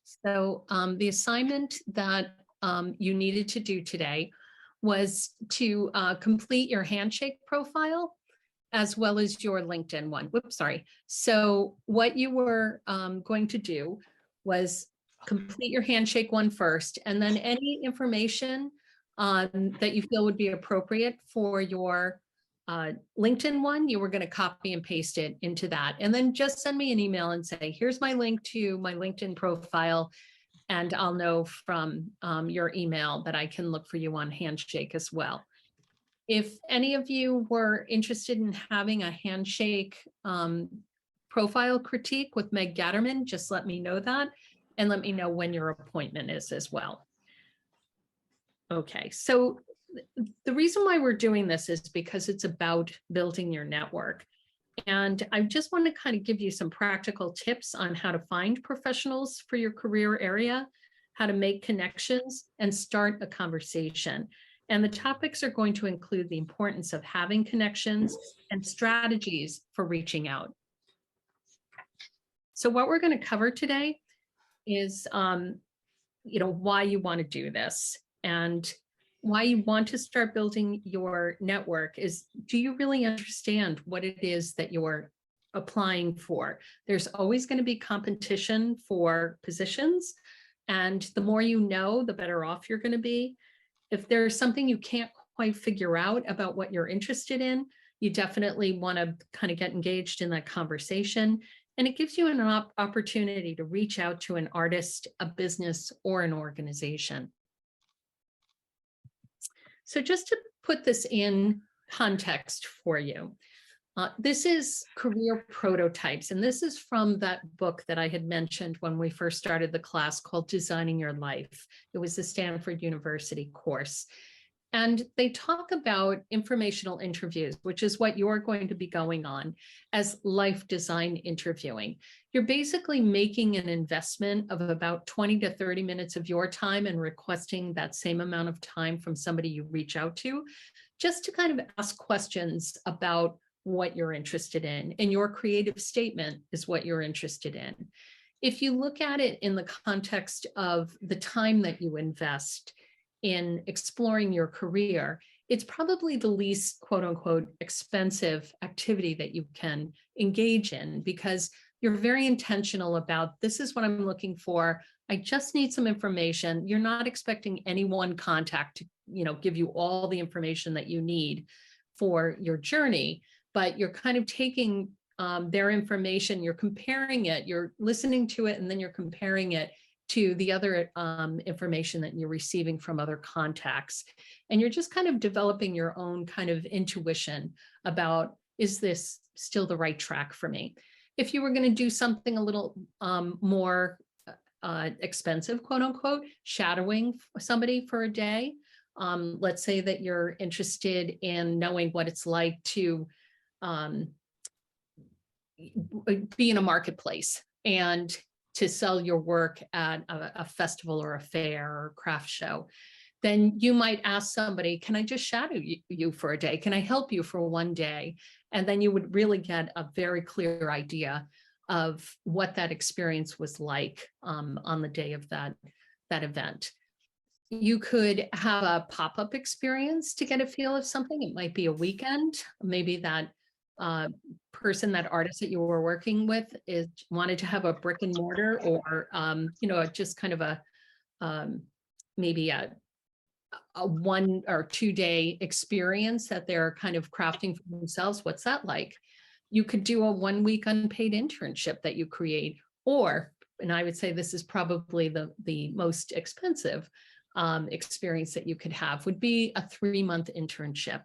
So the assignment that you needed to do today was to complete your handshake profile as well as your LinkedIn one. Whoops, sorry. So what you were going to do was complete your handshake one first, and then any information that you feel would be appropriate for your LinkedIn one, you were going to copy and paste it into that. And then just send me an email and say, here's my link to my LinkedIn profile. And I'll know from your email that I can look for you on Handshake as well. If any of you were interested in having a Handshake profile critique with Meg Gatterman, just let me know that and let me know when your appointment is as well. Okay, so the reason why we're doing this is because it's about building your network. And I just want to kind of give you some practical tips on how to find professionals for your career area, how to make connections, and start a conversation. And the topics are going to include the importance of having connections and strategies for reaching out. So what we're going to cover today is, why you want to do this and why you want to start building your network is, do you really understand what it is that you're applying for? There's always going to be competition for positions, and the more you know, the better off you're going to be. If there's something you can't quite figure out about what you're interested in, you definitely want to kind of get engaged in that conversation. And it gives you an opportunity to reach out to an artist, a business, or an organization. So just to put this in context for you, this is Career Prototypes, and this is from that book that I had mentioned when we first started the class called Designing Your Life. It was the Stanford University course. And they talk about informational interviews, which is what you're going to be going on as life design interviewing. You're basically making an investment of about 20 to 30 minutes of your time and requesting that same amount of time from somebody you reach out to, just to kind of ask questions about what you're interested in. And your creative statement is what you're interested in. If you look at it in the context of the time that you invest in exploring your career, it's probably the least quote unquote expensive activity that you can engage in, because you're very intentional about, this is what I'm looking for. I just need some information. You're not expecting any one contact to, give you all the information that you need for your journey, but you're kind of taking their information, you're comparing it, you're listening to it, and then you're comparing it to the other information that you're receiving from other contacts. And you're just kind of developing your own kind of intuition about, is this still the right track for me? If you were going to do something a little more expensive, quote unquote, shadowing somebody for a day, let's say that you're interested in knowing what it's like to be in a marketplace and to sell your work at a festival or a fair or craft show, then you might ask somebody, can I just shadow you for a day? Can I help you for one day? And then you would really get a very clear idea of what that experience was like on the day of that event. You could have a pop-up experience to get a feel of something. It might be a weekend. Maybe that person, that artist that you were working with wanted to have a brick and mortar, or just kind of a maybe a 1 or 2 day experience that they're kind of crafting for themselves. What's that like? You could do a 1 week unpaid internship that you create, or, and I would say this is probably the most expensive experience that you could have, would be a 3-month internship.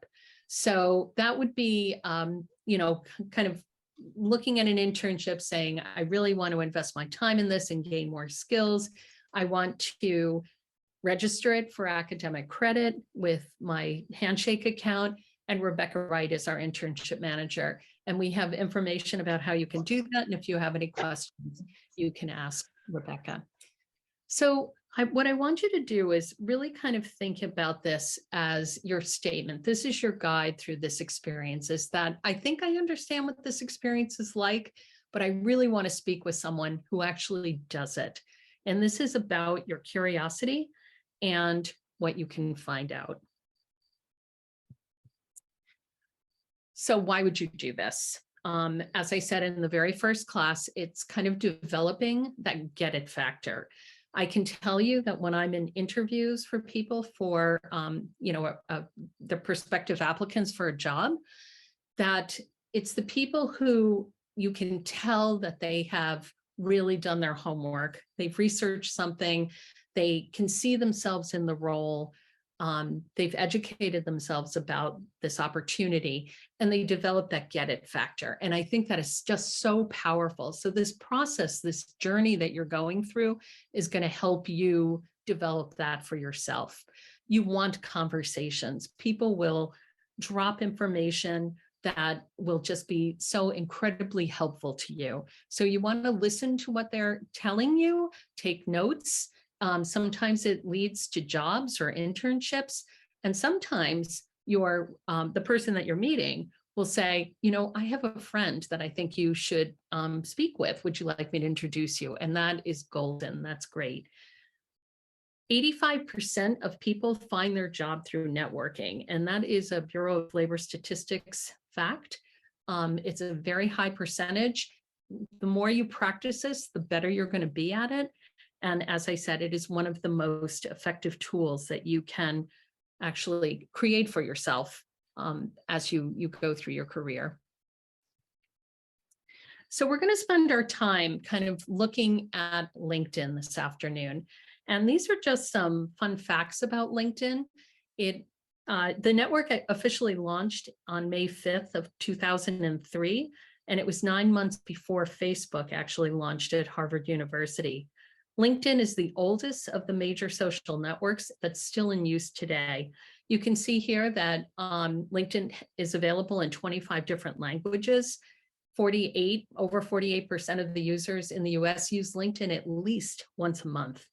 So that would be, kind of looking at an internship saying, I really want to invest my time in this and gain more skills. I want to register it for academic credit with my Handshake account. And Rebecca Wright is our internship manager. And we have information about how you can do that. And if you have any questions, you can ask Rebecca. So what I want you to do is really kind of think about this as your statement. This is your guide through this experience, is that I think I understand what this experience is like, but I really want to speak with someone who actually does it. And this is about your curiosity and what you can find out. So why would you do this? As I said in the very first class, it's kind of developing that get it factor. I can tell you that when I'm in interviews for people for, the prospective applicants for a job, that it's the people who you can tell that they have really done their homework. They've researched something. They can see themselves in the role. They've educated themselves about this opportunity, and they develop that get it factor. And I think that is just so powerful. So this process, this journey that you're going through is going to help you develop that for yourself. You want conversations. People will drop information that will just be so incredibly helpful to you. So you want to listen to what they're telling you, take notes. Sometimes it leads to jobs or internships. And sometimes the person that you're meeting will say, I have a friend that I think you should speak with. Would you like me to introduce you? And that is golden. That's great. 85% of people find their job through networking, and that is a Bureau of Labor Statistics fact. It's a very high percentage. The more you practice this, the better you're going to be at it. And as I said, it is one of the most effective tools that you can actually create for yourself as you go through your career. So we're going to spend our time kind of looking at LinkedIn this afternoon. And these are just some fun facts about LinkedIn. The network officially launched on May 5th of 2003, and it was 9 months before Facebook actually launched at Harvard University. LinkedIn is the oldest of the major social networks that's still in use today. You can see here that LinkedIn is available in 25 different languages. Over 48% of the users in the US use LinkedIn at least once a month.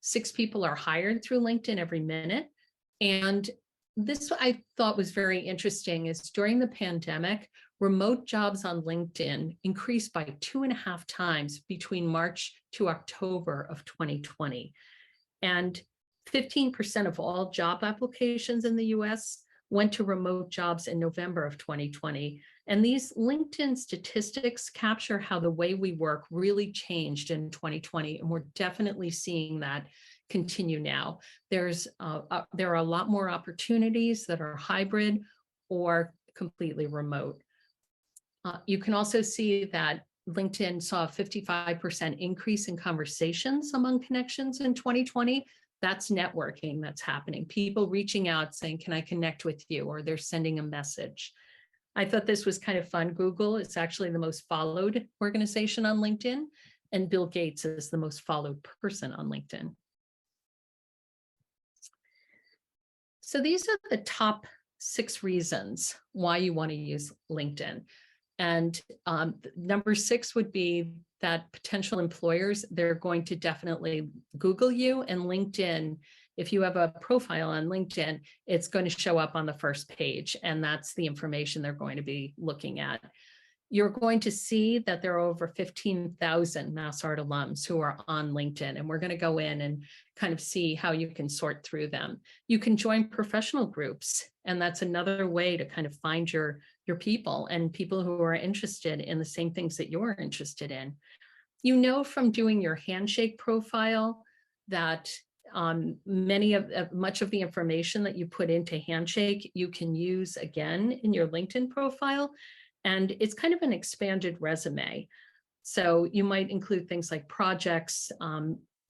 6 people are hired through LinkedIn every minute. And this I thought was very interesting is during the pandemic, remote jobs on LinkedIn increased by 2.5 times between March to October of 2020. And 15% of all job applications in the US went to remote jobs in November of 2020. And these LinkedIn statistics capture how the way we work really changed in 2020. And we're definitely seeing that continue now. There are a lot more opportunities that are hybrid or completely remote. You can also see that LinkedIn saw a 55% increase in conversations among connections in 2020. That's networking that's happening. People reaching out saying, can I connect with you? Or they're sending a message. I thought this was kind of fun. Google is actually the most followed organization on LinkedIn, and Bill Gates is the most followed person on LinkedIn. So these are the top 6 reasons why you want to use LinkedIn. And number 6 would be that potential employers, they're going to definitely Google you, and LinkedIn, if you have a profile on LinkedIn, it's going to show up on the first page, and that's the information they're going to be looking at. You're going to see that there are over 15,000 MassArt alums who are on LinkedIn, and we're going to go in and kind of see how you can sort through them. You can join professional groups, and that's another way to kind of find your people and people who are interested in the same things that you're interested in. You know from doing your Handshake profile that much of the information that you put into Handshake, you can use again in your LinkedIn profile. And it's kind of an expanded resume. So you might include things like projects.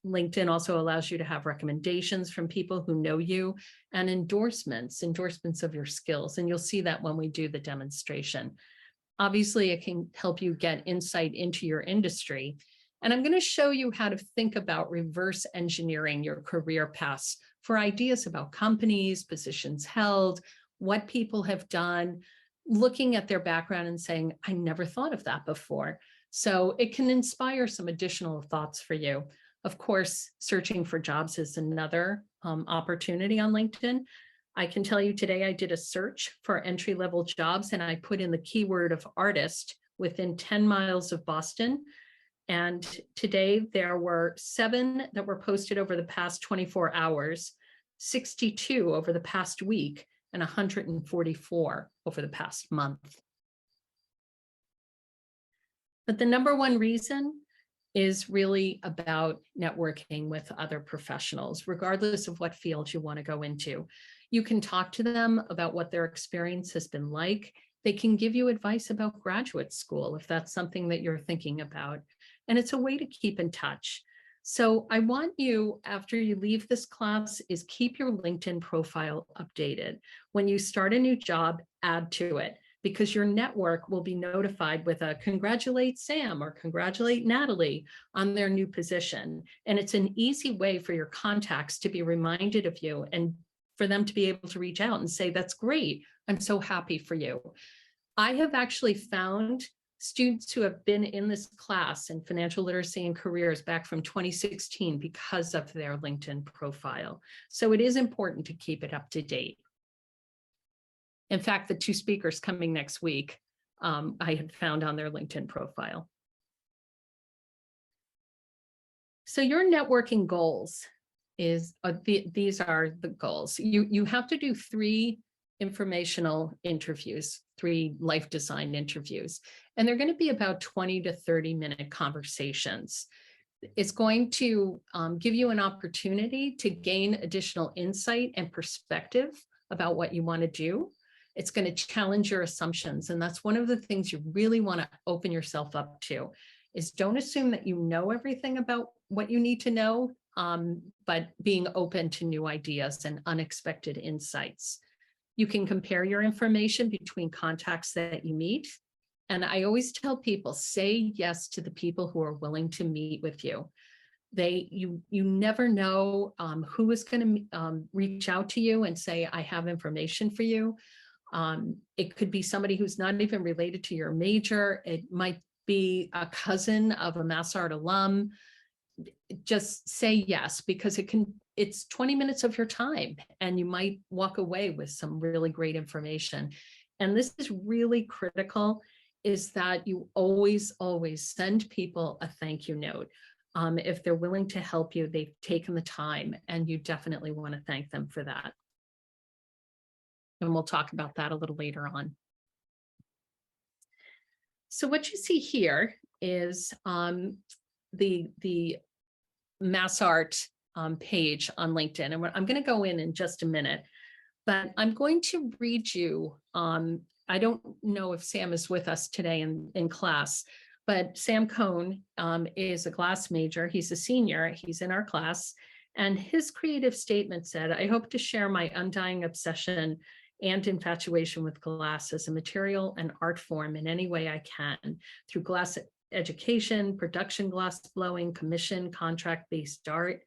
LinkedIn also allows you to have recommendations from people who know you, and endorsements of your skills. And you'll see that when we do the demonstration. Obviously, it can help you get insight into your industry. And I'm going to show you how to think about reverse engineering your career paths for ideas about companies, positions held, what people have done, looking at their background and saying, I never thought of that before. So it can inspire some additional thoughts for you. Of course, searching for jobs is another opportunity on LinkedIn. I can tell you today I did a search for entry-level jobs, and I put in the keyword of artist within 10 miles of Boston. And today there were 7 that were posted over the past 24 hours, 62 over the past week, and 144 over the past month. But the number one reason is really about networking with other professionals, regardless of what field you want to go into. You can talk to them about what their experience has been like. They can give you advice about graduate school if that's something that you're thinking about. And it's a way to keep in touch. So I want you, after you leave this class, is keep your LinkedIn profile updated. When you start a new job, add to it, because your network will be notified with a congratulate Sam or congratulate Natalie on their new position. And it's an easy way for your contacts to be reminded of you and for them to be able to reach out and say, that's great, I'm so happy for you. I have actually found students who have been in this class in financial literacy and careers back from 2016 because of their LinkedIn profile. So it is important to keep it up to date. In fact, the 2 speakers coming next week, I had found on their LinkedIn profile. So your networking goals is, these are the goals. You have to do 3 informational interviews, 3 life design interviews, and they're going to be about 20 to 30-minute conversations. It's going to give you an opportunity to gain additional insight and perspective about what you want to do. It's going to challenge your assumptions. And that's one of the things you really want to open yourself up to, is don't assume that you know everything about what you need to know, but being open to new ideas and unexpected insights. You can compare your information between contacts that you meet. And I always tell people, say yes to the people who are willing to meet with you. You never know who is going to reach out to you and say, I have information for you. It could be somebody who's not even related to your major. It might be a cousin of a MassArt alum. Just say yes, because it's 20 minutes of your time and you might walk away with some really great information. And this is really critical, is that you always send people a thank you note. If they're willing to help you, they've taken the time, and you definitely want to thank them for that. And we'll talk about that a little later on. So what you see here is the MassArt page on LinkedIn. And I'm going to go in just a minute, but I'm going to read you. I don't know if Sam is with us today in class, but Sam Cohn is a glass major. He's a senior. He's in our class. And his creative statement said, I hope to share my undying obsession and infatuation with glass as a material and art form in any way I can, through glass education, production glass blowing, commission, contract-based art.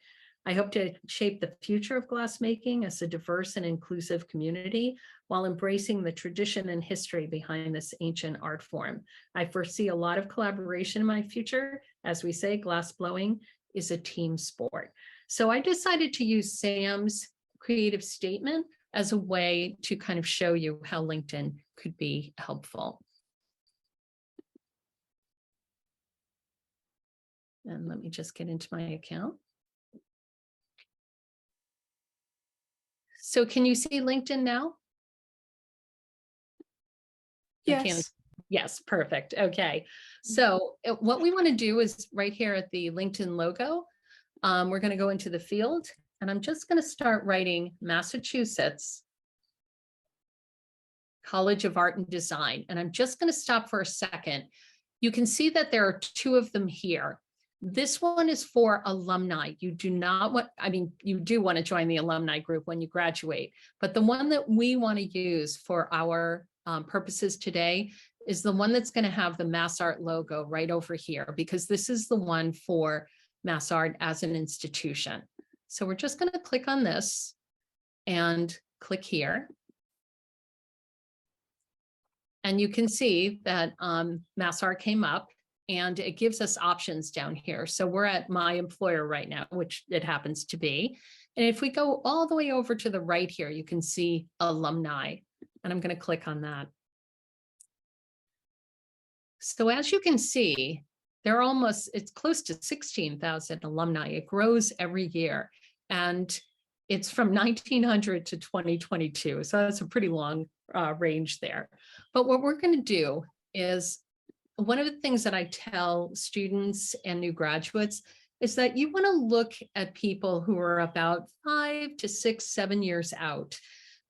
I hope to shape the future of glassmaking as a diverse and inclusive community while embracing the tradition and history behind this ancient art form. I foresee a lot of collaboration in my future. As we say, glass blowing is a team sport. So I decided to use Sam's creative statement as a way to kind of show you how LinkedIn could be helpful. And let me just get into my account. So can you see LinkedIn now? Yes. Yes, perfect. Okay. So what we want to do is right here at the LinkedIn logo, we're going to go into the field, and I'm just going to start writing Massachusetts College of Art and Design. And I'm just going to stop for a second. You can see that there are 2 of them here. This one is for alumni. You do not want, I mean, you do want to join the alumni group when you graduate, but the one that we want to use for our purposes today is the one that's going to have the MassArt logo right over here, because this is the one for MassArt as an institution. So we're just going to click on this and click here. And you can see that MassArt came up, and it gives us options down here. So we're at my employer right now, which it happens to be. And if we go all the way over to the right here, you can see alumni, and I'm going to click on that. So as you can see, it's close to 16,000 alumni. It grows every year. And it's from 1900 to 2022. So that's a pretty long range there. But what we're going to do is, one of the things that I tell students and new graduates is that you want to look at people who are about 5 to 6, 7 years out,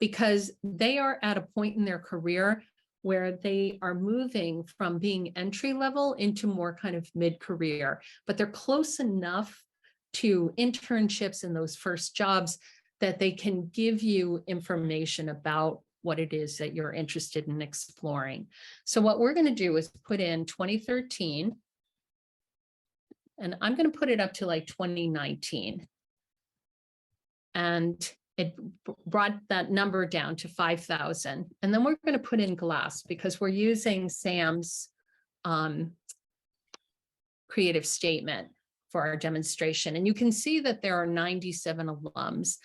because they are at a point in their career where they are moving from being entry level into more kind of mid-career, but they're close enough to internships in those first jobs that they can give you information about what it is that you're interested in exploring. So what we're going to do is put in 2013, and I'm going to put it up to like 2019. And it brought that number down to 5,000. And then we're going to put in GLASS because we're using Sam's creative statement for our demonstration. And you can see that there are 97 alums.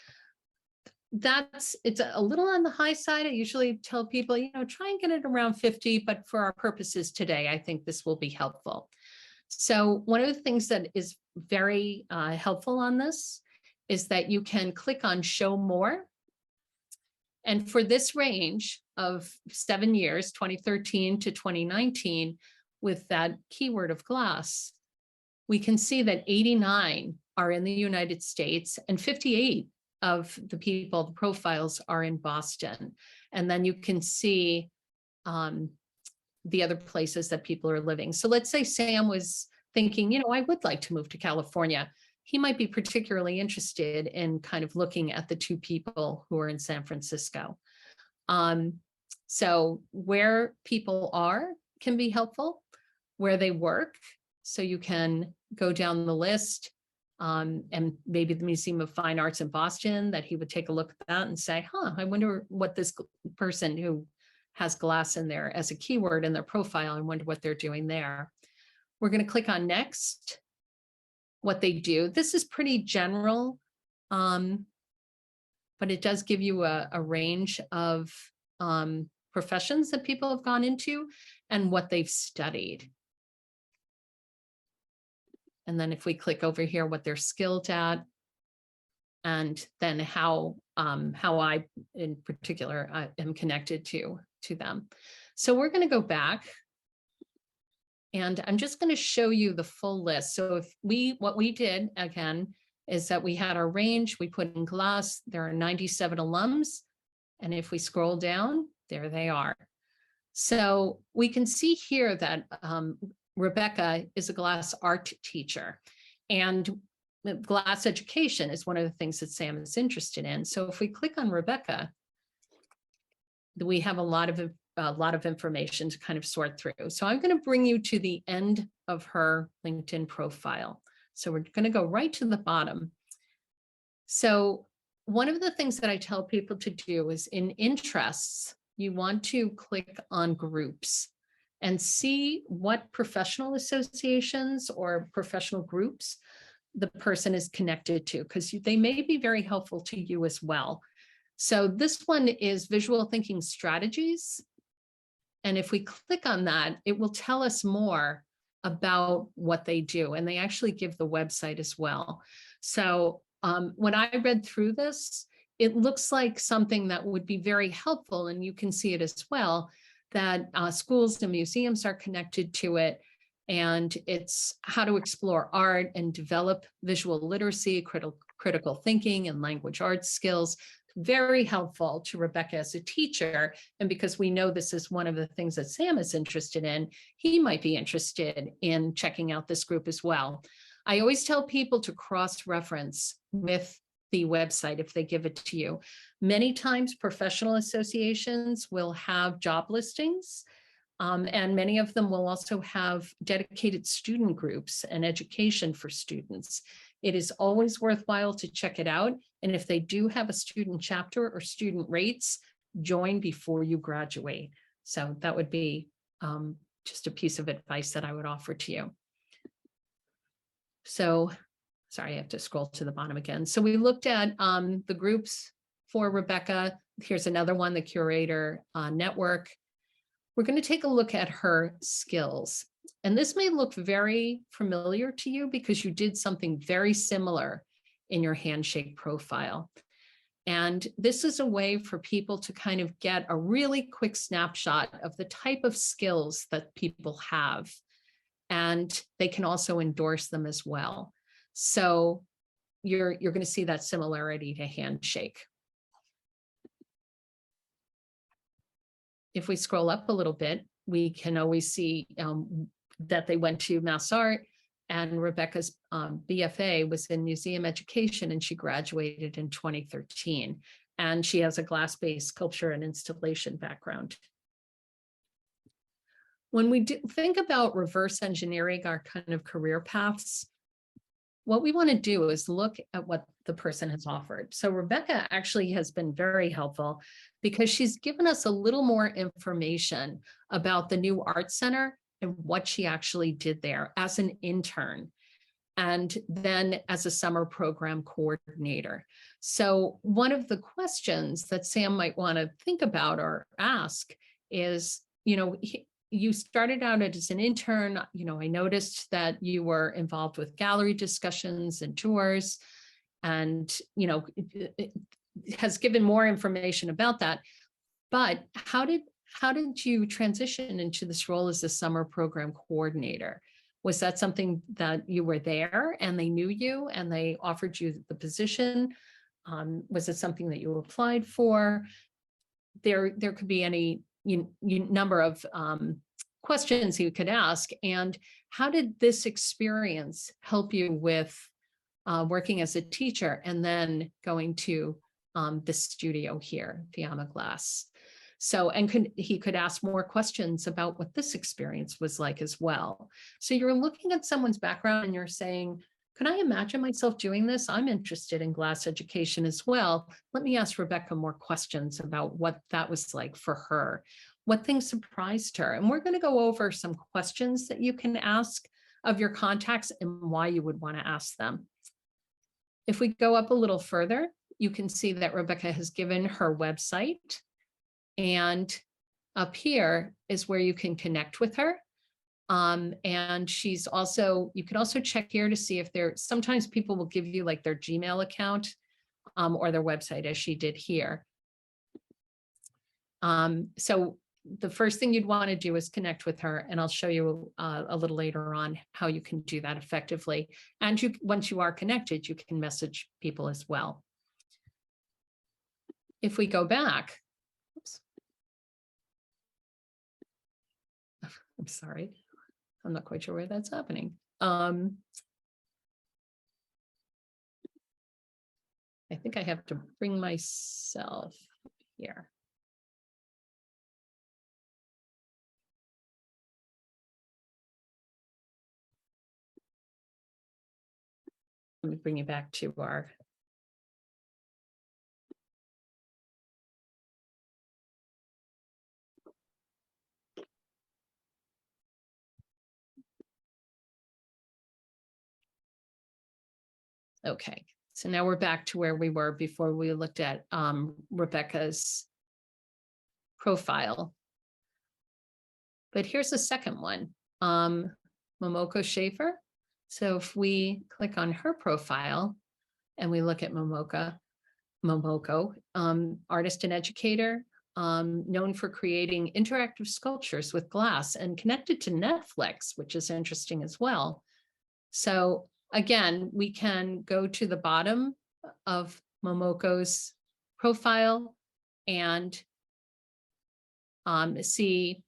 It's a little on the high side. I usually tell people, try and get it around 50, but for our purposes today, I think this will be helpful. So one of the things that is very helpful on this is that you can click on Show More. And for this range of 7 years, 2013 to 2019, with that keyword of GLASS, we can see that 89 are in the United States and 58 of the people, the profiles, are in Boston. And then you can see the other places that people are living. So let's say Sam was thinking, I would like to move to California. He might be particularly interested in kind of looking at the 2 people who are in San Francisco. So where people are can be helpful, where they work. So you can go down the list, and maybe the Museum of Fine Arts in Boston, that he would take a look at that and say, I wonder what this person who has GLASS in there as a keyword in their profile, I wonder what they're doing there. We're going to click on Next, what they do. This is pretty general, but it does give you a range of professions that people have gone into and what they've studied. And then if we click over here, what they're skilled at, and then how I, in particular, am connected to them. So we're going to go back, and I'm just going to show you the full list. So what we did again is that we had our range, we put in GLASS, there are 97 alums. And if we scroll down, there they are. So we can see here that Rebecca is a GLASS art teacher, and GLASS education is one of the things that Sam is interested in. So if we click on Rebecca, we have a lot of information to kind of sort through. So I'm going to bring you to the end of her LinkedIn profile. So we're going to go right to the bottom. So one of the things that I tell people to do is, in interests, you want to click on groups and see what professional associations or professional groups the person is connected to, because they may be very helpful to you as well. So this one is Visual Thinking Strategies. And if we click on that, it will tell us more about what they do. And they actually give the website as well. So when I read through this, it looks like something that would be very helpful, and you can see it as well, that schools and museums are connected to it. And it's how to explore art and develop visual literacy, critical thinking, and language arts skills. Very helpful to Rebecca as a teacher. And because we know this is one of the things that Sam is interested in, he might be interested in checking out this group as well. I always tell people to cross-reference with the website if they give it to you. Many times professional associations will have job listings, and many of them will also have dedicated student groups and education for students. It is always worthwhile to check it out. And if they do have a student chapter or student rates, join before you graduate. So that would be just a piece of advice that I would offer to you. So, sorry, I have to scroll to the bottom again. So we looked at the groups for Rebecca. Here's another one, the Curator Network. We're going to take a look at her skills. And this may look very familiar to you because you did something very similar in your handshake profile. And this is a way for people to kind of get a really quick snapshot of the type of skills that people have. And they can also endorse them as well. So you're going to see that similarity to handshake. If we scroll up a little bit, we can always see that they went to Mass Art, and Rebecca's BFA was in museum education, and she graduated in 2013. And she has a glass-based sculpture and installation background. When we think about reverse engineering our kind of career paths, what we want to do is look at what the person has offered. So Rebecca actually has been very helpful because she's given us a little more information about the new art center and what she actually did there as an intern, and then as a summer program coordinator. So one of the questions that Sam might want to think about or ask is, you started out as an intern. I noticed that you were involved with gallery discussions and tours, and, it has given more information about that. But how did you transition into this role as a summer program coordinator? Was that something that you were there and they knew you and they offered you the position? Was it something that you applied for? There could be any number of questions you could ask. And how did this experience help you with working as a teacher and then going to the studio here, Fiamma Glass? So, and he could ask more questions about what this experience was like as well. So you're looking at someone's background and you're saying, can I imagine myself doing this? I'm interested in glass education as well. Let me ask Rebecca more questions about what that was like for her, what things surprised her. And we're going to go over some questions that you can ask of your contacts and why you would want to ask them. If we go up a little further, you can see that Rebecca has given her website. And up here is where you can connect with her. And she's also, you can also check here to see if sometimes people will give you like their Gmail account or their website, as she did here. So the first thing you'd want to do is connect with her, and I'll show you a little later on how you can do that effectively. And once you are connected, you can message people as well. If we go back, oops. I'm sorry, I'm not quite sure where that's happening. I think I have to bring myself here. Let me bring you back to our. Okay, so now we're back to where we were before we looked at Rebecca's profile. But here's the second one, Momoko Schaefer. So if we click on her profile and we look at Momoko, artist and educator, known for creating interactive sculptures with glass and connected to Netflix, which is interesting as well. So again, we can go to the bottom of Momoko's profile and see,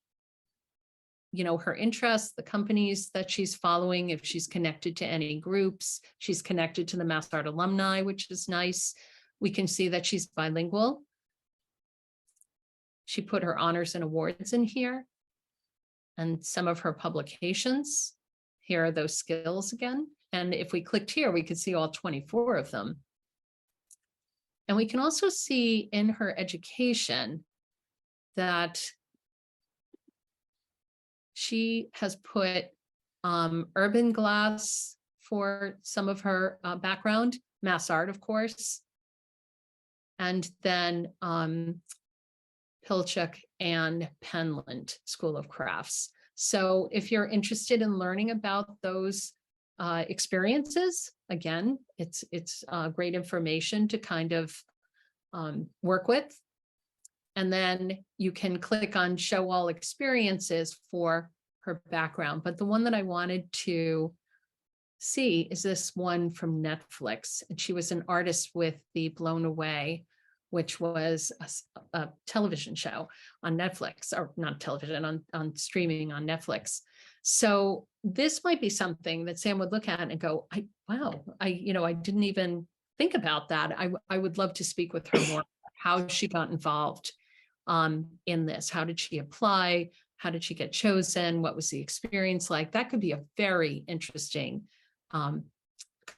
her interests, the companies that she's following, if she's connected to any groups. She's connected to the Mass Art Alumni, which is nice. We can see that she's bilingual. She put her honors and awards in here and some of her publications. Here are those skills again. And if we clicked here, we could see all 24 of them. And we can also see in her education that she has put urban glass for some of her background, Mass Art, of course, and then Pilchuck and Penland School of Crafts. So if you're interested in learning about those experiences, again, it's great information to kind of work with. And then you can click on show all experiences for her background. But the one that I wanted to see is this one from Netflix. And she was an artist with the Blown Away, which was a television show on Netflix, or not television, on streaming on Netflix. So this might be something that Sam would look at and go, wow, I didn't even think about that. I would love to speak with her more, how she got involved in this. How did she apply? How did she get chosen? What was the experience like? That could be a very interesting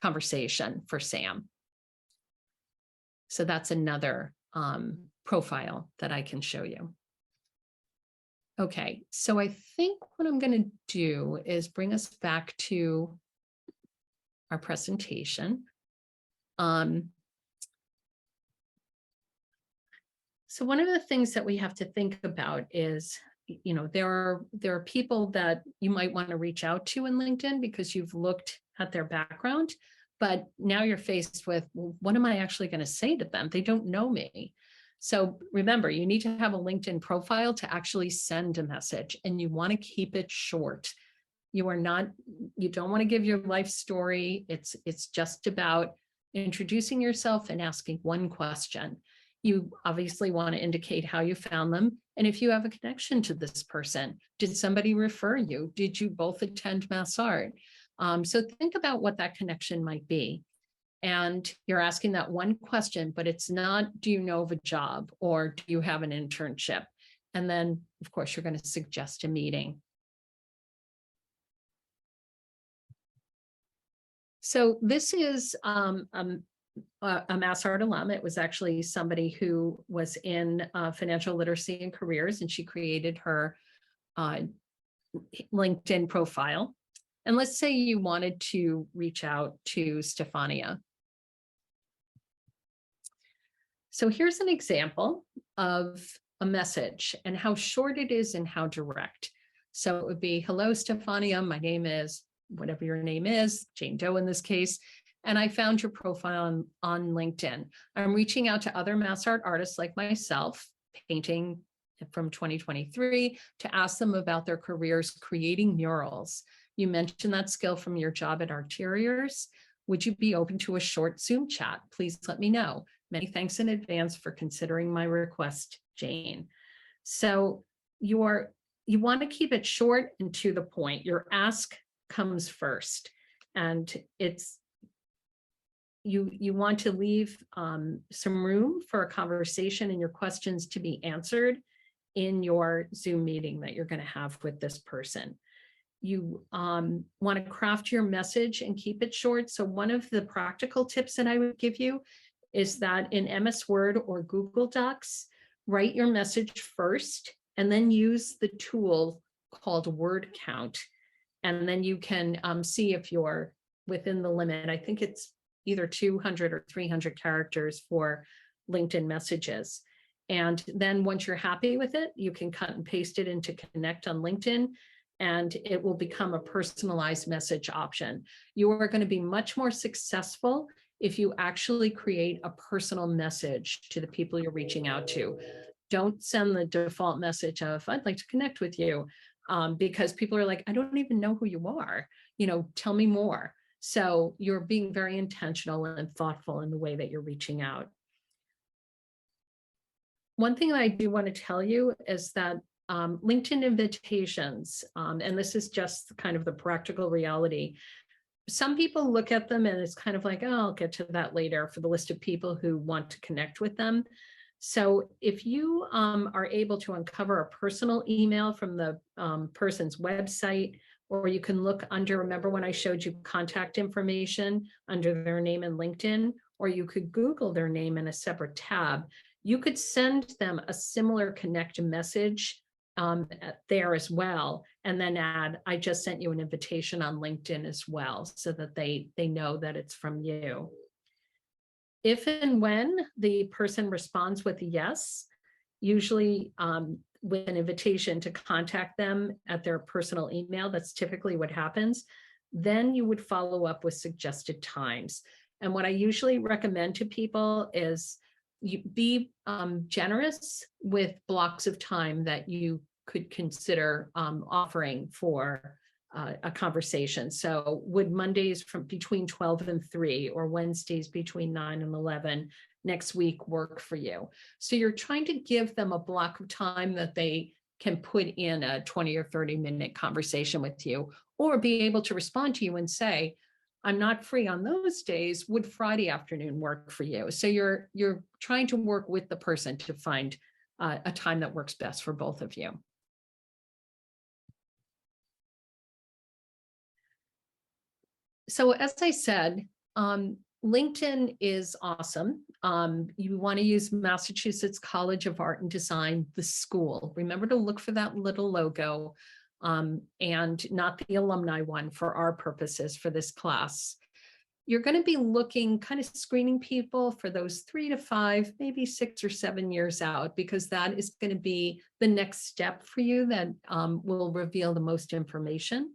conversation for Sam. So that's another profile that I can show you. Okay, so I think what I'm going to do is bring us back to our presentation. So one of the things that we have to think about is, there are people that you might want to reach out to in LinkedIn because you've looked at their background, but now you're faced with, well, what am I actually going to say to them? They don't know me. So remember, you need to have a LinkedIn profile to actually send a message, and you want to keep it short. You don't want to give your life story. It's just about introducing yourself and asking one question. You obviously want to indicate how you found them. And if you have a connection to this person, did somebody refer you? Did you both attend Mass Art? So think about what that connection might be. And you're asking that one question, but it's not, do you know of a job or do you have an internship? And then, of course, you're going to suggest a meeting. So this is a Mass Art alum. It was actually somebody who was in financial literacy and careers, and she created her LinkedIn profile. And let's say you wanted to reach out to Stefania. So here's an example of a message and how short it is and how direct. So it would be, hello, Stefania, my name is whatever your name is, Jane Doe in this case, and I found your profile on LinkedIn. I'm reaching out to other Mass Art artists like myself, painting from 2023, to ask them about their careers creating murals. You mentioned that skill from your job at Arteriors. Would you be open to a short Zoom chat? Please let me know. Many thanks in advance for considering my request, Jane. So you want to keep it short and to the point. Your ask comes first, and you want to leave some room for a conversation and your questions to be answered in your Zoom meeting that you're going to have with this person. You want to craft your message and keep it short. So one of the practical tips that I would give you is that in MS Word or Google Docs, write your message first and then use the tool called word count. And then you can see if you're within the limit. I think it's either 200 or 300 characters for LinkedIn messages. And then once you're happy with it, you can cut and paste it into Connect on LinkedIn, and it will become a personalized message option. You are going to be much more successful if you actually create a personal message to the people you're reaching out to. Don't send the default message of, I'd like to connect with you, because people are like, I don't even know who you are. Tell me more. So you're being very intentional and thoughtful in the way that you're reaching out. One thing that I do want to tell you is that LinkedIn invitations, and this is just kind of the practical reality. Some people look at them and it's kind of like, oh, I'll get to that later for the list of people who want to connect with them. So if you are able to uncover a personal email from the person's website, or you can look under, remember when I showed you contact information under their name in LinkedIn, or you could Google their name in a separate tab, you could send them a similar connect message there as well, and then add, I just sent you an invitation on LinkedIn as well, so that they know that it's from you. If and when the person responds with a yes, usually with an invitation to contact them at their personal email. That's typically what happens. Then you would follow up with suggested times. And what I usually recommend to people is you be generous with blocks of time that you could consider offering for a conversation. So would Mondays from between 12 and 3 or Wednesdays between 9 and 11 next week work for you? So you're trying to give them a block of time that they can put in a 20 or 30-minute conversation with you, or be able to respond to you and say, I'm not free on those days. Would Friday afternoon work for you? So you're trying to work with the person to find a time that works best for both of you. So as I said, LinkedIn is awesome. You want to use Massachusetts College of Art and Design, the school. Remember to look for that little logo, and not the alumni one for our purposes for this class. You're going to be looking, kind of screening people for those 3 to 5, maybe 6 or 7 years out, because that is going to be the next step for you that will reveal the most information.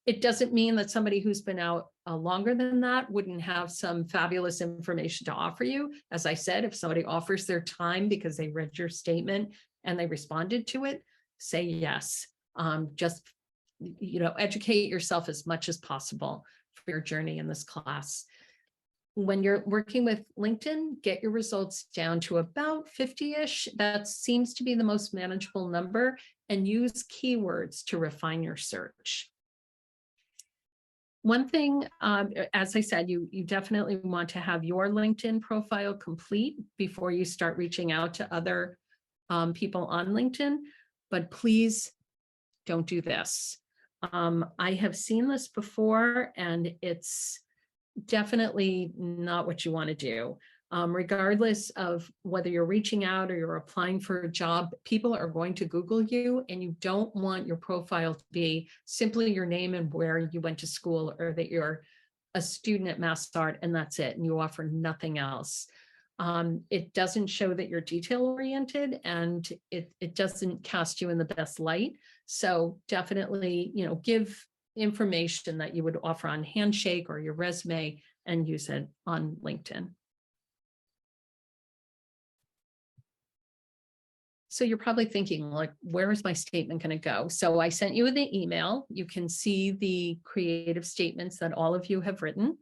It doesn't mean that somebody who's been out longer than that wouldn't have some fabulous information to offer you. As I said, if somebody offers their time because they read your statement and they responded to it, say yes. Just, educate yourself as much as possible for your journey in this class. When you're working with LinkedIn, get your results down to about 50-ish. That seems to be the most manageable number, and use keywords to refine your search. One thing, as I said, you definitely want to have your LinkedIn profile complete before you start reaching out to other people on LinkedIn, but please don't do this. I have seen this before, and it's definitely not what you want to do. Regardless of whether you're reaching out or you're applying for a job, people are going to Google you, and you don't want your profile to be simply your name and where you went to school, or that you're a student at MassArt and that's it, and you offer nothing else. It doesn't show that you're detail oriented, and it doesn't cast you in the best light. So definitely, give information that you would offer on Handshake or your resume and use it on LinkedIn. So you're probably thinking, like, where is my statement going to go? So I sent you the email. You can see the creative statements that all of you have written.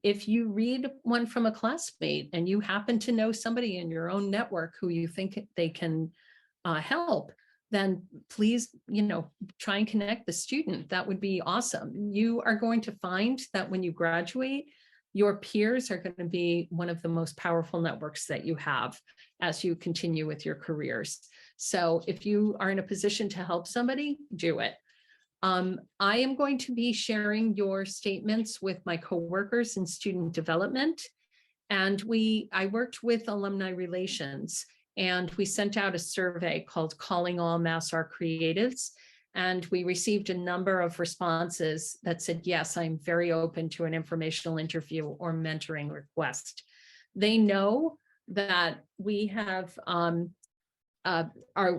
If you read one from a classmate and you happen to know somebody in your own network who you think they can help, then please, try and connect the student. That would be awesome. You are going to find that when you graduate, your peers are going to be one of the most powerful networks that you have as you continue with your careers. So if you are in a position to help somebody, do it. I am going to be sharing your statements with my coworkers in student development. And I worked with Alumni Relations, and we sent out a survey called Calling All MassArt Creatives. And we received a number of responses that said, yes, I'm very open to an informational interview or mentoring request. They know that we have,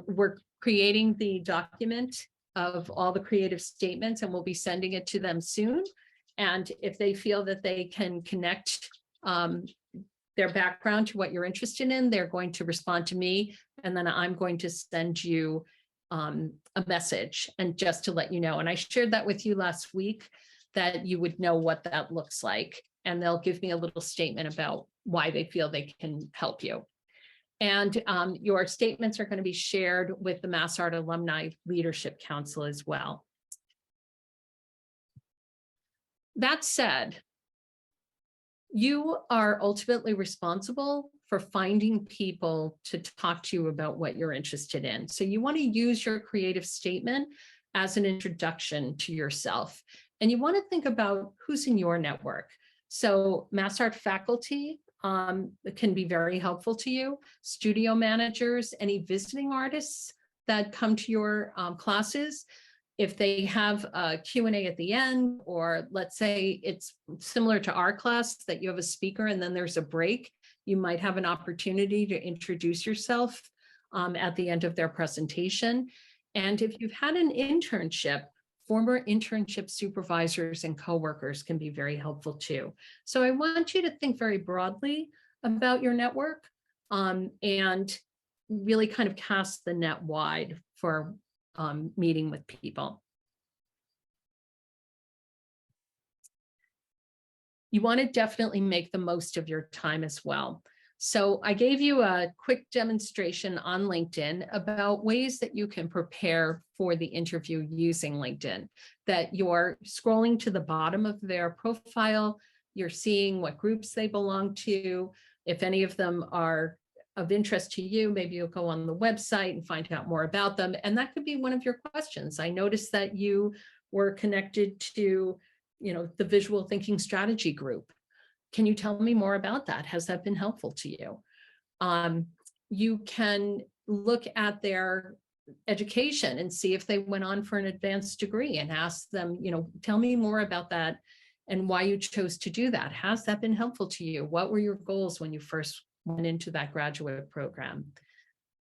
we're creating the document of all the creative statements, and we'll be sending it to them soon. And if they feel that they can connect their background to what you're interested in, they're going to respond to me, and then I'm going to send you a message, and just to let you know. And I shared that with you last week, that you would know what that looks like, and they'll give me a little statement about why they feel they can help you. And your statements are going to be shared with the MassArt Alumni Leadership Council as well. That said, you are ultimately responsible for finding people to talk to you about what you're interested in. So you want to use your creative statement as an introduction to yourself. And you want to think about who's in your network. So MassArt faculty can be very helpful to you. Studio managers, any visiting artists that come to your classes, if they have a Q&A at the end, or let's say it's similar to our class that you have a speaker and then there's a break, you might have an opportunity to introduce yourself at the end of their presentation. And if you've had an internship, former internship supervisors and coworkers can be very helpful too. So I want you to think very broadly about your network and really kind of cast the net wide for meeting with people. You want to definitely make the most of your time as well. So I gave you a quick demonstration on LinkedIn about ways that you can prepare for the interview using LinkedIn, that you're scrolling to the bottom of their profile, you're seeing what groups they belong to. If any of them are of interest to you, maybe you'll go on the website and find out more about them. And that could be one of your questions. I noticed that you were connected to, the visual thinking strategy group. Can you tell me more about that? Has that been helpful to you? You can look at their education and see if they went on for an advanced degree and ask them, tell me more about that and why you chose to do that. Has that been helpful to you? What were your goals when you first went into that graduate program?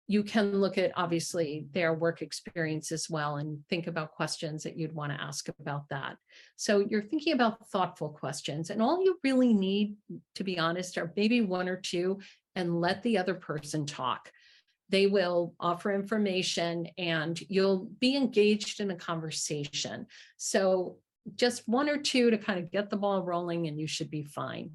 You can look at, obviously, their work experience as well and think about questions that you'd want to ask about that. So you're thinking about thoughtful questions, and all you really need, to be honest, are maybe one or two, and let the other person talk. They will offer information and you'll be engaged in a conversation. So just one or two to kind of get the ball rolling and you should be fine.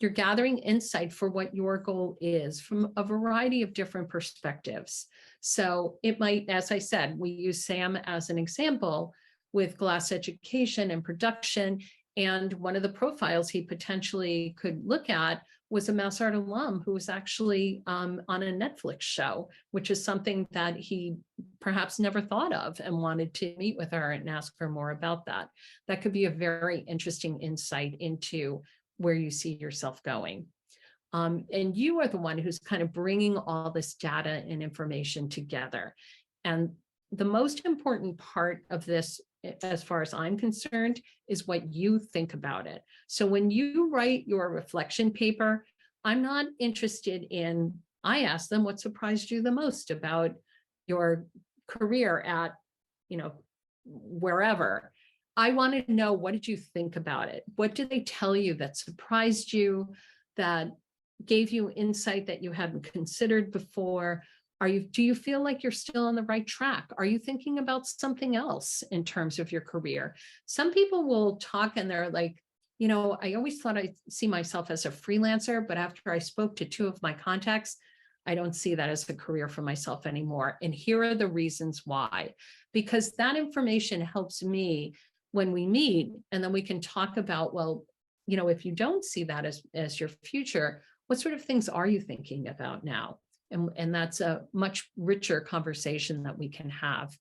You're gathering insight for what your goal is from a variety of different perspectives. So it might, as I said, we use Sam as an example with glass education and production. And one of the profiles he potentially could look at was a MassArt alum who was actually on a Netflix show, which is something that he perhaps never thought of and wanted to meet with her and ask her more about that. That could be a very interesting insight into where you see yourself going. And you are the one who's kind of bringing all this data and information together. And the most important part of this, as far as I'm concerned, is what you think about it. So when you write your reflection paper, I'm not interested in, I ask them what surprised you the most about your career at, wherever. I want to know, what did you think about it? What did they tell you that surprised you, that gave you insight that you hadn't considered before? Do you feel like you're still on the right track? Are you thinking about something else in terms of your career? Some people will talk and they're like, I always thought I'd see myself as a freelancer, but after I spoke to two of my contacts, I don't see that as a career for myself anymore. And here are the reasons why. Because that information helps me when we meet, and then we can talk about, well, if you don't see that as your future, what sort of things are you thinking about now? And that's a much richer conversation that we can have.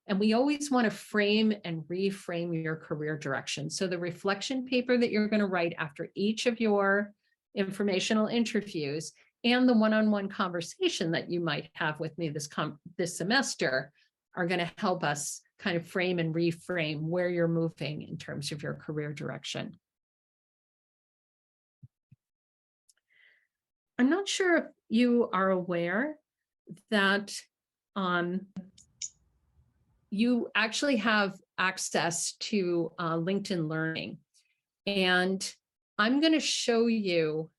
And we always want to frame and reframe your career direction. So the reflection paper that you're going to write after each of your informational interviews and the one-on-one conversation that you might have with me this semester are going to help us kind of frame and reframe where you're moving in terms of your career direction. I'm not sure if you are aware that you actually have access to LinkedIn Learning. And I'm going to show you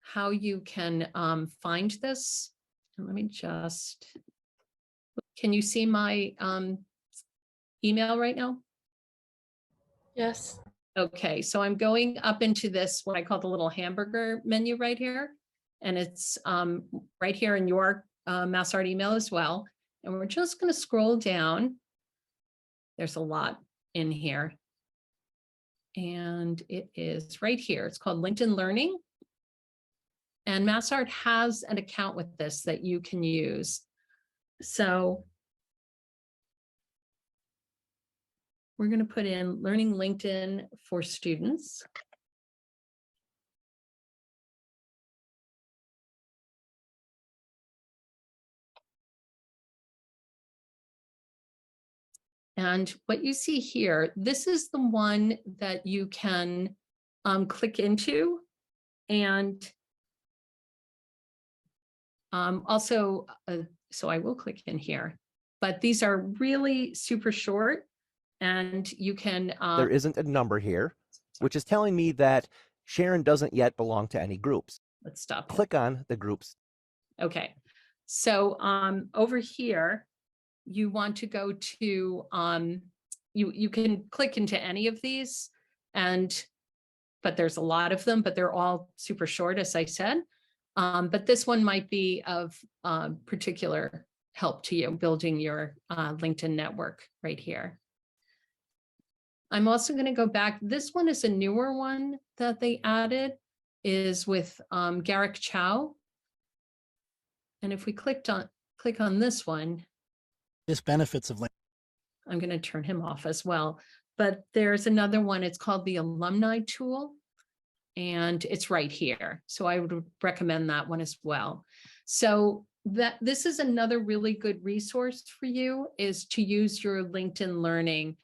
how you can find this. And let me just, can you see my email right now? Yes. Okay, so I'm going up into this, what I call the little hamburger menu right here. And it's right here in your MassArt email as well. And we're just going to scroll down. There's a lot in here. And it is right here. It's called LinkedIn Learning. And MassArt has an account with this that you can use. So we're going to put in Learning LinkedIn for Students. And what you see here, this is the one that you can click into, and Also, so I will click in here, but these are really super short, and you can. There isn't a number here, which is telling me that Sharon doesn't yet belong to any groups. Let's stop. Click on the groups. Okay, so over here, you want to go to you can click into any of these, but there's a lot of them, but they're all super short, as I said. But this one might be of particular help to you building your LinkedIn network right here. I'm also going to go back. This one is a newer one that they added, is with Garrick Chow. And if we click on this one, This benefits of LinkedIn. I'm going to turn him off as well. But there's another one. It's called the Alumni tool, and it's right here. So I would recommend that one as well. So this is another really good resource for you, is to use your LinkedIn Learning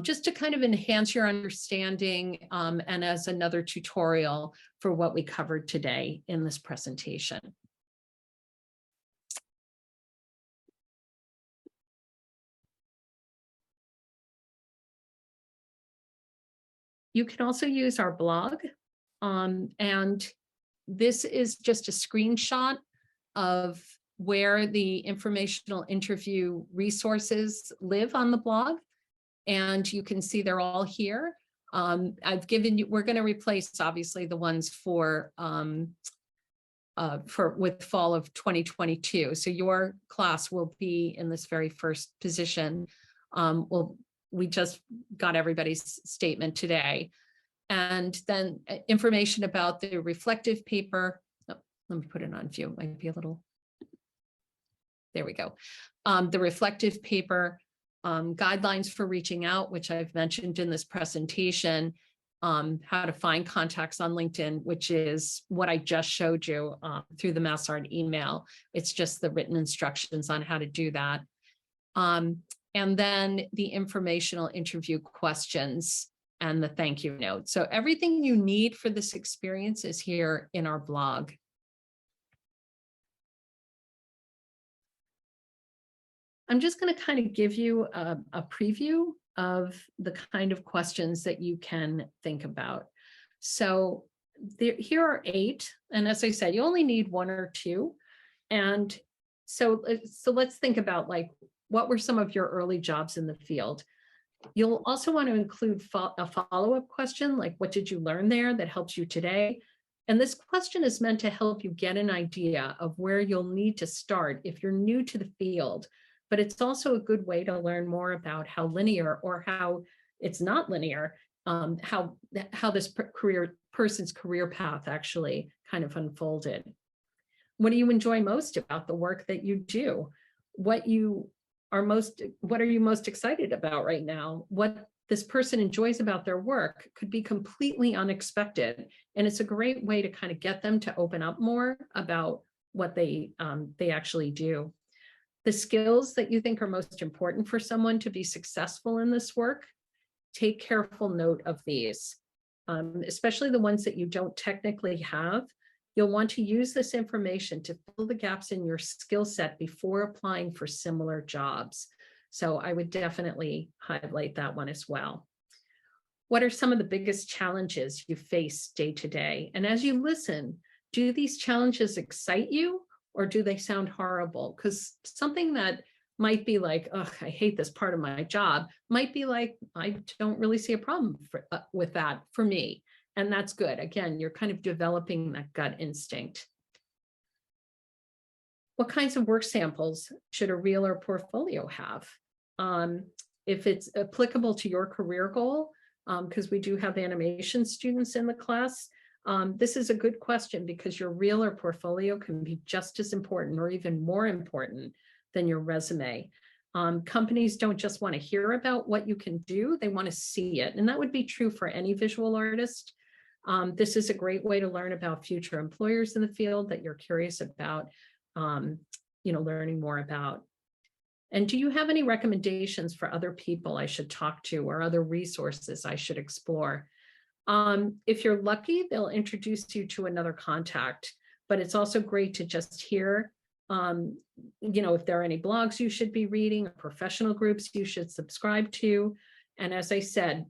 just to kind of enhance your understanding, and as another tutorial for what we covered today in this presentation. You can also use our blog, and this is just a screenshot of where the informational interview resources live on the blog. And you can see they're all here. I've given you, we're going to replace obviously the ones for with fall of 2022. So your class will be in this very first position. We just got everybody's statement today. And then information about the reflective paper. Oh, let me put it on view. It might be a little, there we go. The reflective paper, guidelines for reaching out, which I've mentioned in this presentation, how to find contacts on LinkedIn, which is what I just showed you through the MassArt email. It's just the written instructions on how to do that. And then the informational interview questions and the thank you note. So everything you need for this experience is here in our blog. I'm just going to kind of give you a preview of the kind of questions that you can think about. So here are 8. And as I said, you only need 1 or 2. And so let's think about, like, what were some of your early jobs in the field? You'll also want to include a follow-up question, like, what did you learn there that helps you today? And this question is meant to help you get an idea of where you'll need to start if you're new to the field. But it's also a good way to learn more about how linear, or how it's not linear, how this person's career path actually kind of unfolded. What do you enjoy most about the work that you do? What are you most excited about right now? What this person enjoys about their work could be completely unexpected. And it's a great way to kind of get them to open up more about what they actually do. The skills that you think are most important for someone to be successful in this work, take careful note of these, especially the ones that you don't technically have. You'll want to use this information to fill the gaps in your skill set before applying for similar jobs. So I would definitely highlight that one as well. What are some of the biggest challenges you face day to day? And as you listen, do these challenges excite you, or do they sound horrible? Because something that might be like, oh, I hate this part of my job, might be like, I don't really see a problem with that for me. And that's good. Again, you're kind of developing that gut instinct. What kinds of work samples should a reel or portfolio have? If it's applicable to your career goal, because we do have animation students in the class, this is a good question, because your reel or portfolio can be just as important or even more important than your resume. Companies don't just want to hear about what you can do, they want to see it. And that would be true for any visual artist. This is a great way to learn about future employers in the field that you're curious about, learning more about. And do you have any recommendations for other people I should talk to, or other resources I should explore? If you're lucky, they'll introduce you to another contact. but it's also great to just hear, if there are any blogs you should be reading, or professional groups you should subscribe to. And as I said,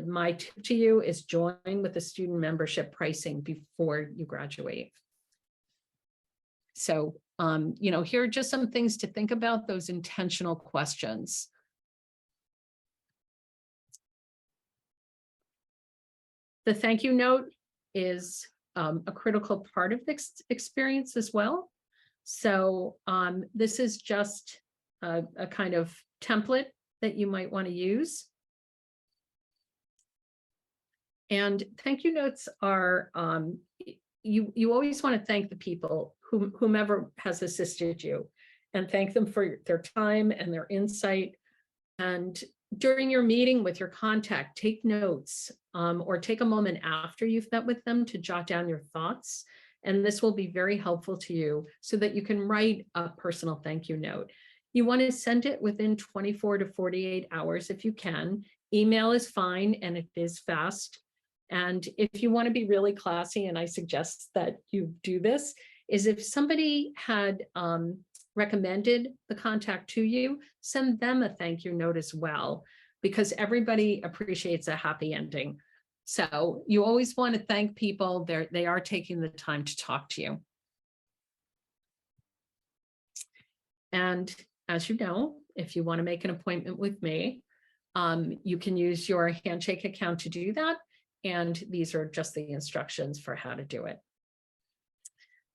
my tip to you is join with the student membership pricing before you graduate. So, here are just some things to think about, those intentional questions. The thank you note is a critical part of this experience as well. So this is just a kind of template that you might want to use. And thank you notes are, you always want to thank the people whomever has assisted you, and thank them for their time and their insight. And during your meeting with your contact, take notes, or take a moment after you've met with them to jot down your thoughts. And this will be very helpful to you so that you can write a personal thank you note. You want to send it within 24 to 48 hours if you can. Email is fine, and it is fast. And if you want to be really classy, and I suggest that you do this, is if somebody had recommended the contact to you, send them a thank you note as well, because everybody appreciates a happy ending. So you always want to thank people. They are taking the time to talk to you. And as you know, if you want to make an appointment with me, you can use your Handshake account to do that. And these are just the instructions for how to do it.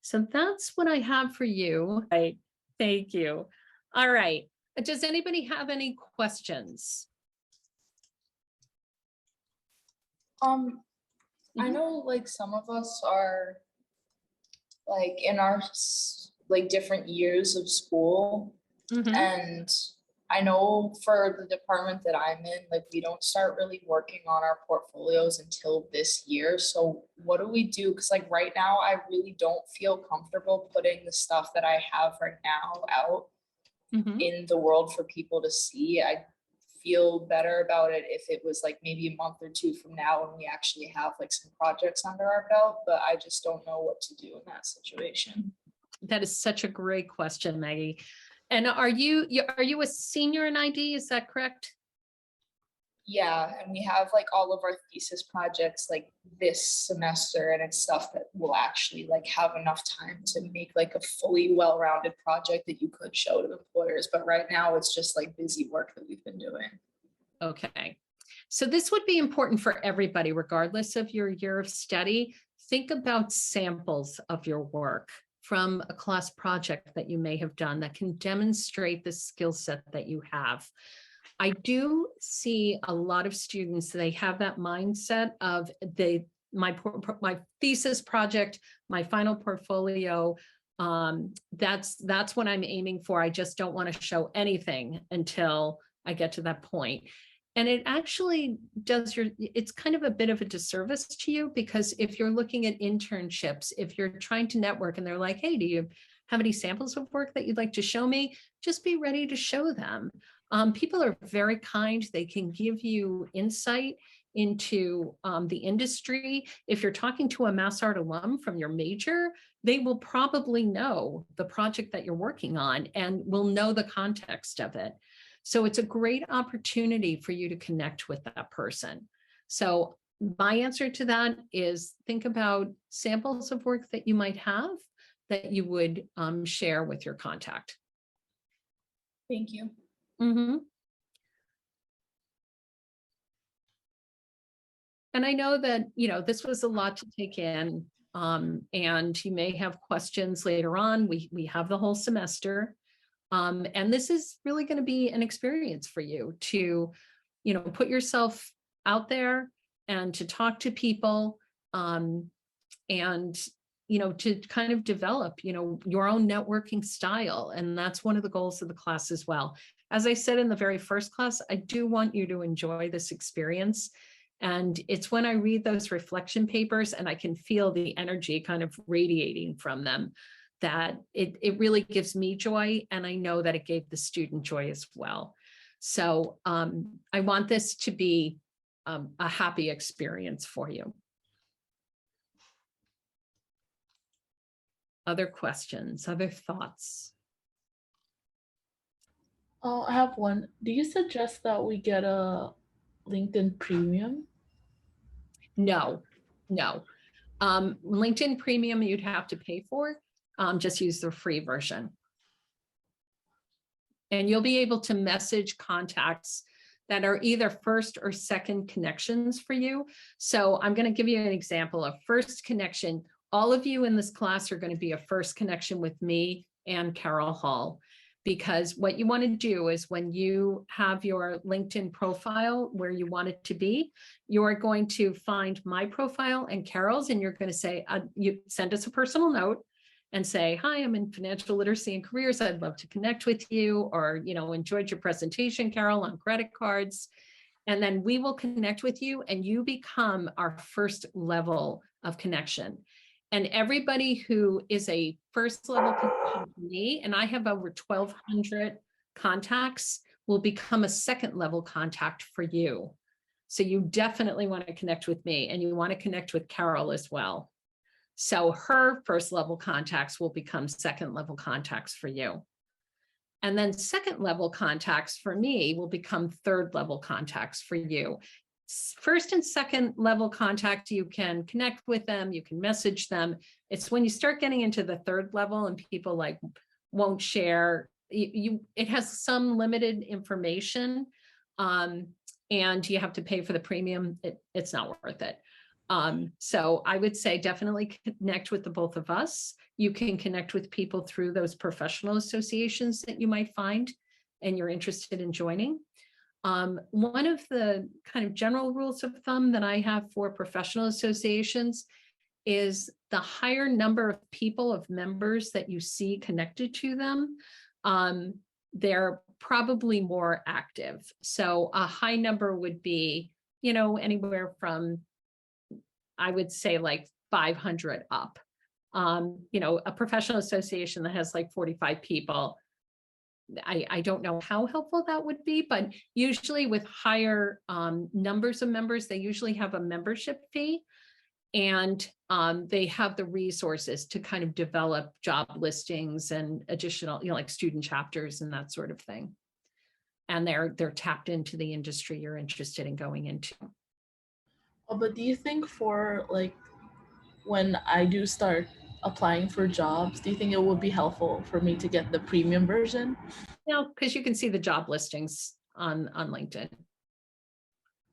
So that's what I have for you. Right. Thank you. All right. Does anybody have any questions? I know like some of us are like in our like different years of school, and I know for the department that I'm in, like we don't start really working on our portfolios until this year. So what do we do? Because like right now, I really don't feel comfortable putting the stuff that I have right now out in the world for people to see. I feel better about it if it was like maybe a month or two from now when we actually have like some projects under our belt, but I just don't know what to do in that situation. That is such a great question, Maggie. And are you a senior in ID? Is that correct? Yeah, and we have like all of our thesis projects like this semester, and it's stuff that will actually like have enough time to make like a fully well-rounded project that you could show to employers. But right now it's just like busy work that we've been doing. Okay. So this would be important for everybody, regardless of your year of study. Think about samples of your work from a class project that you may have done that can demonstrate the skill set that you have. I do see a lot of students, they have that mindset of my thesis project, my final portfolio, that's what I'm aiming for. I just don't want to show anything until I get to that point. And it actually does it's kind of a bit of a disservice to you, because if you're looking at internships, if you're trying to network and they're like, hey, do you have any samples of work that you'd like to show me? Just be ready to show them. People are very kind. They can give you insight into the industry. If you're talking to a Mass Art alum from your major, they will probably know the project that you're working on and will know the context of it. So it's a great opportunity for you to connect with that person. So my answer to that is think about samples of work that you might have that you would share with your contact. Thank you. And I know that, this was a lot to take in, and you may have questions later on. We have the whole semester. And this is really going to be an experience for you to, put yourself out there and to talk to people, and, to kind of develop, your own networking style. And that's one of the goals of the class as well. As I said in the very first class, I do want you to enjoy this experience. And it's when I read those reflection papers and I can feel the energy kind of radiating from them that it really gives me joy. And I know that it gave the student joy as well. So I want this to be a happy experience for you. Other questions, other thoughts? Oh, I have one. Do you suggest that we get a LinkedIn Premium? No, no. LinkedIn Premium you'd have to pay for. Just use the free version. And you'll be able to message contacts that are either first or second connections for you. So I'm going to give you an example of first connection. All of you in this class are going to be a first connection with me and Carol Hall, because what you want to do is when you have your LinkedIn profile where you want it to be, you're going to find my profile and Carol's, and you're going to say, you send us a personal note and say, hi, I'm in financial literacy and careers. I'd love to connect with you, or, enjoyed your presentation, Carol, on credit cards. And then we will connect with you and you become our first level of connection. And everybody who is a first level connection to me, and I have over 1,200 contacts, will become a second level contact for you. So you definitely want to connect with me, and you want to connect with Carol as well. So her first level contacts will become second level contacts for you. And then second level contacts for me will become third level contacts for you. First and second level contact, you can connect with them, you can message them. It's when you start getting into the third level and people won't share, it has some limited information, and you have to pay for the premium. It's not worth it. So I would say definitely connect with the both of us. You can connect with people through those professional associations that you might find and you're interested in joining. One of the kind of general rules of thumb that I have for professional associations is the higher number of people, of members that you see connected to them, they're probably more active. So a high number would be, anywhere from, I would say, 500 up. A professional association that has 45 people, I don't know how helpful that would be, but usually with higher numbers of members, they usually have a membership fee, and they have the resources to kind of develop job listings and additional, like student chapters and that sort of thing. And they're tapped into the industry you're interested in going into. Oh, but do you think for when I do start applying for jobs, do you think it would be helpful for me to get the premium version? No, because you can see the job listings on LinkedIn.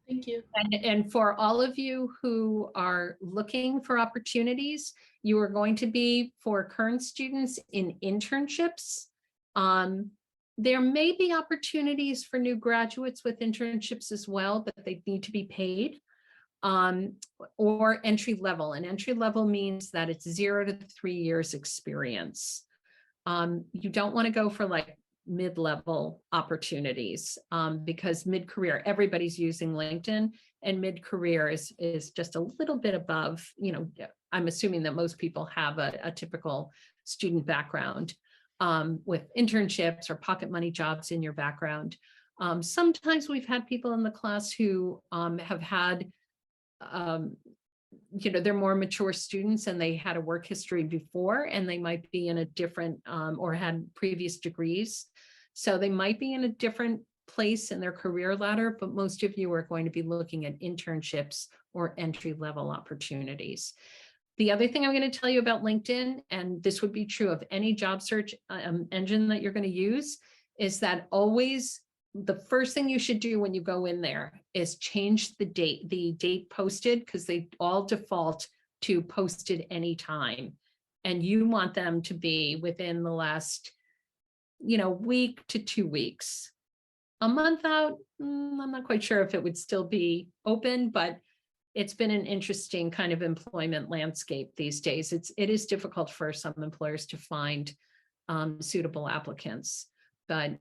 Thank you. And for all of you who are looking for opportunities, you are going to be, for current students, in internships. There may be opportunities for new graduates with internships as well, but they need to be paid. Or entry level. And entry level means that it's 0 to 3 years experience. You don't want to go for mid-level opportunities, because mid-career, everybody's using LinkedIn, and mid-career is just a little bit above, I'm assuming that most people have a typical student background, with internships or pocket money jobs in your background. Sometimes we've had people in the class who have had, they're more mature students and they had a work history before, and they might be in a different, or had previous degrees. So they might be in a different place in their career ladder, but most of you are going to be looking at internships or entry-level opportunities. The other thing I'm going to tell you about LinkedIn, and this would be true of any job search engine that you're going to use, is that always the first thing you should do when you go in there is change the date posted, because they all default to posted anytime. And you want them to be within the last, week to 2 weeks. A month out, I'm not quite sure if it would still be open, but it's been an interesting kind of employment landscape these days. It is difficult for some employers to find suitable applicants. But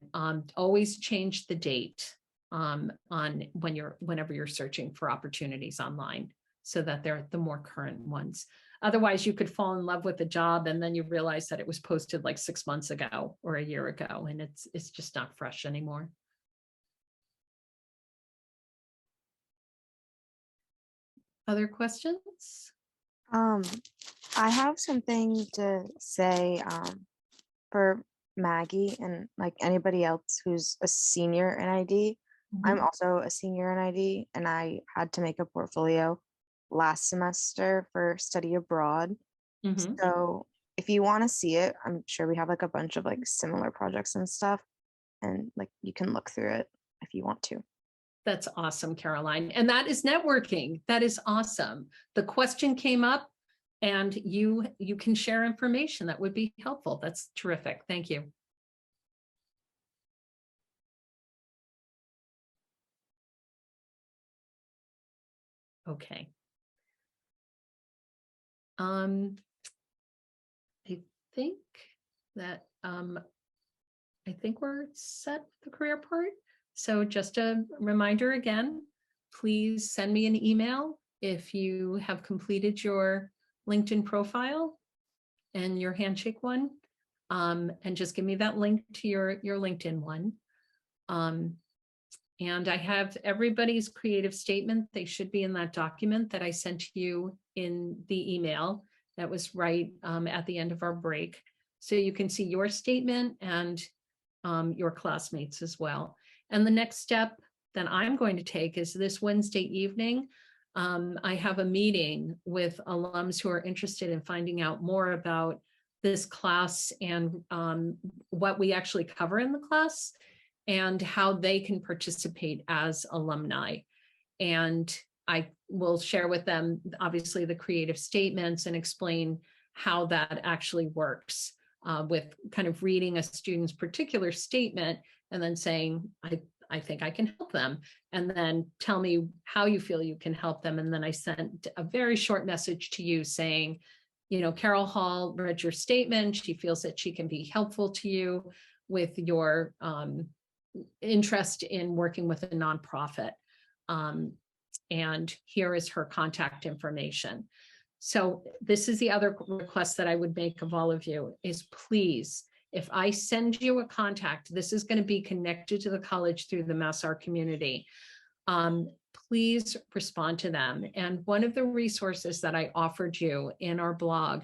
always change the date on whenever you're searching for opportunities online, so that they're the more current ones. Otherwise, you could fall in love with a job and then you realize that it was posted 6 months ago or a year ago, and it's just not fresh anymore. Other questions? Um, I have something to say for Maggie and like anybody else who's a senior in ID. I'm also a senior in ID, and I had to make a portfolio last semester for study abroad. Mhm. So if you want to see it, I'm sure we have like a bunch of like similar projects and stuff, and like you can look through it if you want to. That's awesome, Caroline. And that is networking. That is awesome. The question came up and you can share information that would be helpful. That's terrific. Thank you. Okay. I think that I think we're set with the career part. So just a reminder again, please send me an email if you have completed your LinkedIn profile and your handshake one. And just give me that link to your LinkedIn one. And I have everybody's creative statement. They should be in that document that I sent to you in the email that was right at the end of our break. So you can see your statement and your classmates as well. And the next step that I'm going to take is this Wednesday evening. I have a meeting with alums who are interested in finding out more about this class and what we actually cover in the class and how they can participate as alumni. And I will share with them, obviously, the creative statements and explain how that actually works with kind of reading a student's particular statement and then saying, I think I can help them. And then tell me how you feel you can help them. And then I sent a very short message to you saying, you know, Carol Hall read your statement. She feels that she can be helpful to you with your interest in working with a nonprofit. And here is her contact information. So this is the other request that I would make of all of you is please, if I send you a contact, this is going to be connected to the college through the MassArt community. Please respond to them. And one of the resources that I offered you in our blog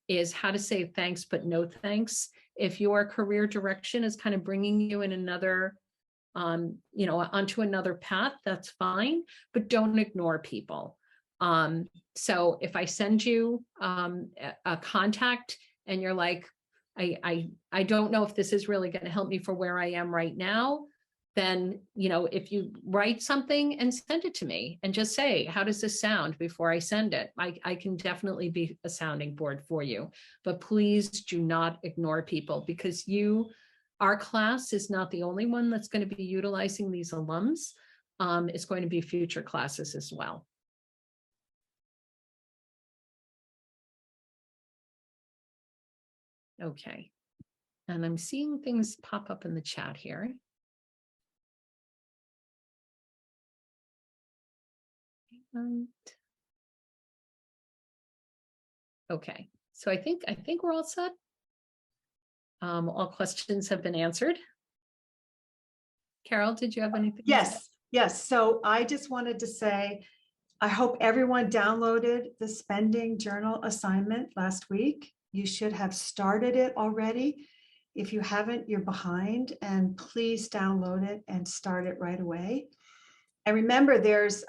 is how to say thanks, but no thanks. If your career direction is kind of bringing you in another, you know, onto another path, that's fine, but don't ignore people. So if I send you a contact and you're like, I don't know if this is really going to help me for where I am right now, then, you know, if you write something and send it to me and just say, how does this sound before I send it? I can definitely be a sounding board for you, but please do not ignore people because our class is not the only one that's going to be utilizing these alums. It's going to be future classes as well. Okay. And I'm seeing things pop up in the chat here. And okay, so I think we're all set. All questions have been answered. Carol, did you have anything? Yes, yes. So I just wanted to say, I hope everyone downloaded the spending journal assignment last week. You should have started it already. If you haven't, you're behind, and please download it and start it right away. And remember, there's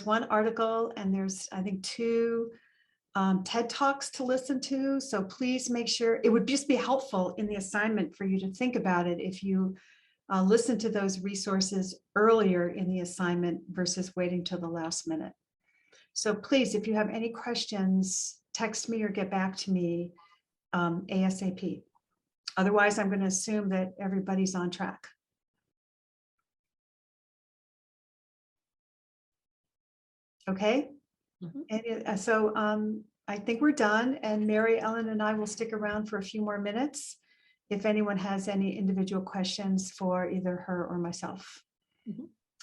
one article and there's, I think, 2 TED Talks to listen to. So please make sure, it would just be helpful in the assignment for you to think about it if you listen to those resources earlier in the assignment versus waiting till the last minute. So please, if you have any questions, text me or get back to me ASAP. Otherwise, I'm going to assume that everybody's on track. Okay. And so I think we're done, and Mary Ellen and I will stick around for a few more minutes if anyone has any individual questions for either her or myself.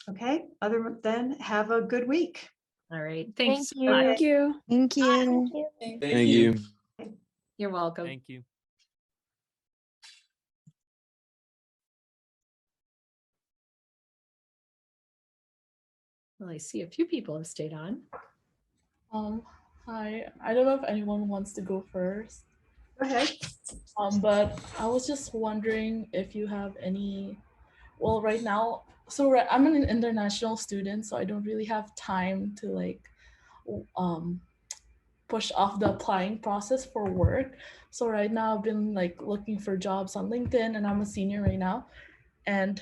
Okay, other than have a good week. All right, thanks. Thank you. Thank you. Thank you. Thank you. You're welcome. Thank you. Well, I see a few people have stayed on. Hi. I don't know if anyone wants to go first. Go ahead. But I was just wondering if you have any, well, right now, I'm an international student, so I don't really have time to like push off the applying process for work. So right now I've been like looking for jobs on LinkedIn, and I'm a senior right now. And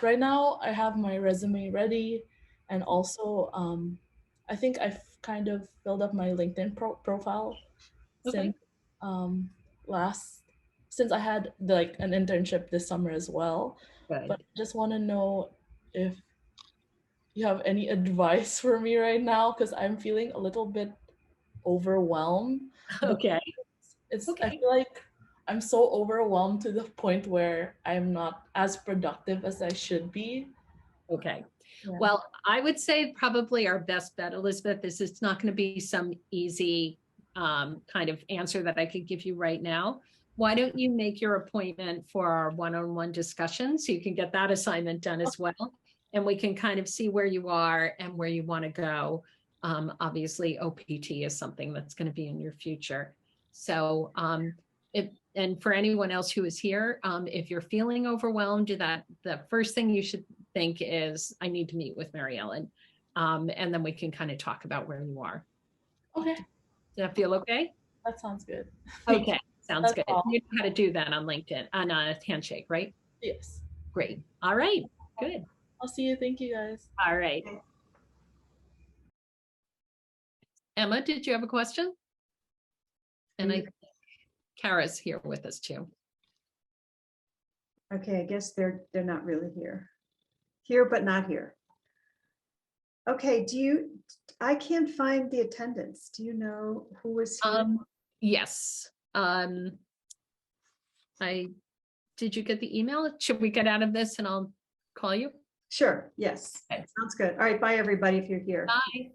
right now I have my resume ready, and also I think I've kind of filled up my LinkedIn profile Okay. since um, last since I had like an internship this summer as well. But Good. I just want to know if you have any advice for me right now, because I'm feeling a little bit overwhelmed. Okay. I Okay. feel like I'm so overwhelmed to the point where I'm not as productive as I should be. Okay. Yeah. Well, I would say probably our best bet, Elizabeth, is it's not going to be some easy kind of answer that I could give you right now. Why don't you make your appointment for our one-on-one discussion so you can get that assignment done as well? And we can kind of see where you are and where you want to go. Obviously, OPT is something that's going to be in your future. So and for anyone else who is here, if you're feeling overwhelmed, that the first thing you should think is, I need to meet with Mary Ellen. And then we can kind of talk about where you are. Okay, Does that feel okay? that sounds good. Okay, sounds That's good. all. You know how to do that on LinkedIn, on a handshake, right? Yes. Great. All right, good. I'll see you. Thank you guys. All right. Emma, did you have a question? And I think Kara's here with us too. Okay, I guess they're not really here. Here, but not here. Okay, I can't find the attendance. Do you know who was here? Yes. Did you get the email? Should we get out of this and I'll call you? Sure, yes. Okay. Sounds good. All right, bye, everybody, if you're here. Bye.